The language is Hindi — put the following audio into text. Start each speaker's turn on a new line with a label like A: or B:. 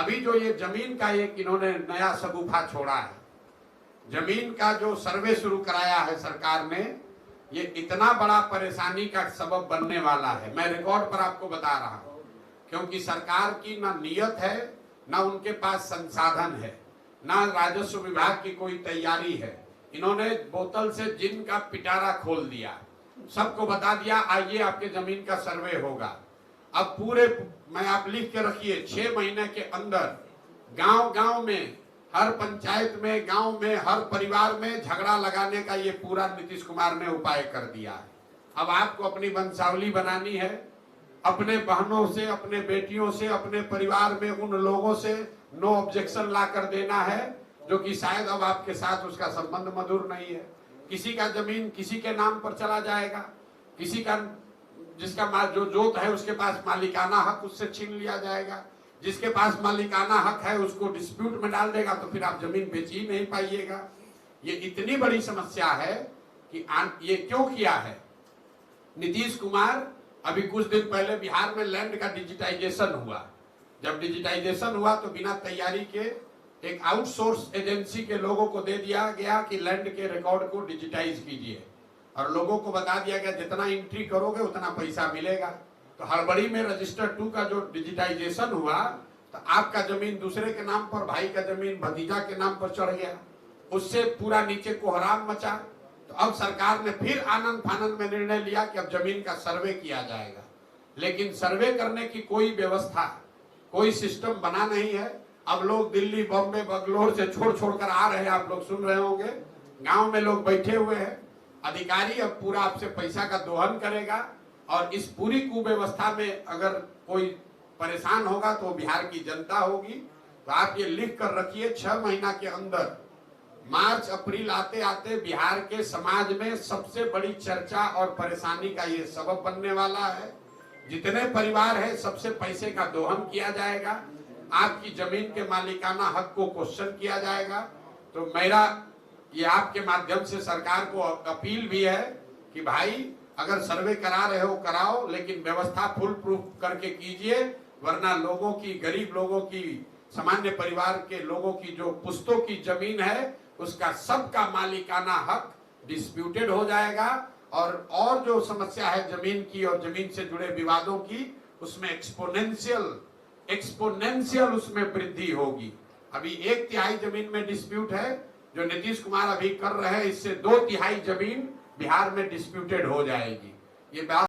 A: अभी जो ये जमीन का एक इन्होंने नया शगुफा छोड़ा है, जमीन का जो सर्वे शुरू कराया है सरकार ने, ये इतना बड़ा परेशानी का सबब बनने वाला है। मैं रिकॉर्ड पर आपको बता रहा हूं, क्योंकि सरकार की ना नियत है, ना उनके पास संसाधन है, ना राजस्व विभाग की कोई तैयारी है। इन्होंने बोतल से जिन का पिटारा खोल दिया, सबको बता दिया आइए आपके जमीन का सर्वे होगा। अब पूरे मैं आप लिख के रखिए 6 महीने के अंदर गांव गांव में, हर पंचायत में, गांव में, हर परिवार में झगड़ा लगाने का ये पूरा नीतीश कुमार ने उपाय कर दिया है। अब आपको अपनी वंशावली बनानी है, अपने बहनों से, अपने बेटियों से, अपने परिवार में उन लोगों से नो ऑब्जेक्शन ला कर देना है जो कि शायद अब आपके साथ उसका संबंध मधुर नहीं है। किसी का जमीन किसी के नाम पर चला जाएगा, किसी का जिसका जो जोत है उसके पास मालिकाना हक उससे छीन लिया जाएगा, जिसके पास मालिकाना हक है उसको डिस्प्यूट में डाल देगा, तो फिर आप जमीन बेच ही नहीं पाइएगा। ये इतनी बड़ी समस्या है कि ये क्यों किया है नीतीश कुमार। अभी कुछ दिन पहले बिहार में लैंड का डिजिटाइजेशन हुआ। जब डिजिटाइजेशन हुआ तो बिना तैयारी के एक आउटसोर्स एजेंसी के लोगों को दे दिया गया कि लैंड के रिकॉर्ड को डिजिटाइज कीजिए, और लोगों को बता दिया गया जितना एंट्री करोगे उतना पैसा मिलेगा। तो हड़बड़ी में रजिस्टर 2 का जो डिजिटाइजेशन हुआ तो आपका जमीन दूसरे के नाम पर, भाई का जमीन भतीजा के नाम पर चढ़ गया, उससे पूरा नीचे कोहराम मचा। तो अब सरकार ने फिर आनंद फानंद में निर्णय लिया कि अब जमीन का सर्वे किया जाएगा, लेकिन सर्वे करने की कोई व्यवस्था, कोई सिस्टम बना नहीं है। अब लोग दिल्ली, बॉम्बे, बंगलोर से छोड़ कर आ रहे हैं, आप लोग सुन रहे होंगे, गांव में लोग बैठे हुए हैं। अधिकारी अब पूरा आपसे पैसा का दोहन करेगा, और इस पूरी कुव्यवस्था में अगर कोई परेशान होगा तो बिहार की जनता होगी। तो आप ये लिख कर रखिए 6 महीना के अंदर, मार्च अप्रैल आते आते बिहार के समाज में सबसे बड़ी चर्चा और परेशानी का ये सबब बनने वाला है। जितने परिवार है सबसे पैसे का दोहन किया जाएगा, आपकी जमीन के मालिकाना हक को क्वेश्चन किया जाएगा। तो मेरा ये आपके माध्यम से सरकार को अपील भी है कि भाई अगर सर्वे करा रहे हो कराओ, लेकिन व्यवस्था फुल प्रूफ करके कीजिए, वरना लोगों की, गरीब लोगों की, सामान्य परिवार के लोगों की जो पुश्तों की जमीन है उसका सबका मालिकाना हक डिस्प्यूटेड हो जाएगा, और जो समस्या है जमीन की और जमीन से जुड़े विवादों की, उसमें एक्सपोनेंशियल उसमें वृद्धि होगी। अभी 1/3 जमीन में डिस्प्यूट है जो नीतीश कुमार अभी कर रहे हैं, इससे 2/3 जमीन बिहार में डिस्प्यूटेड हो जाएगी। ये बात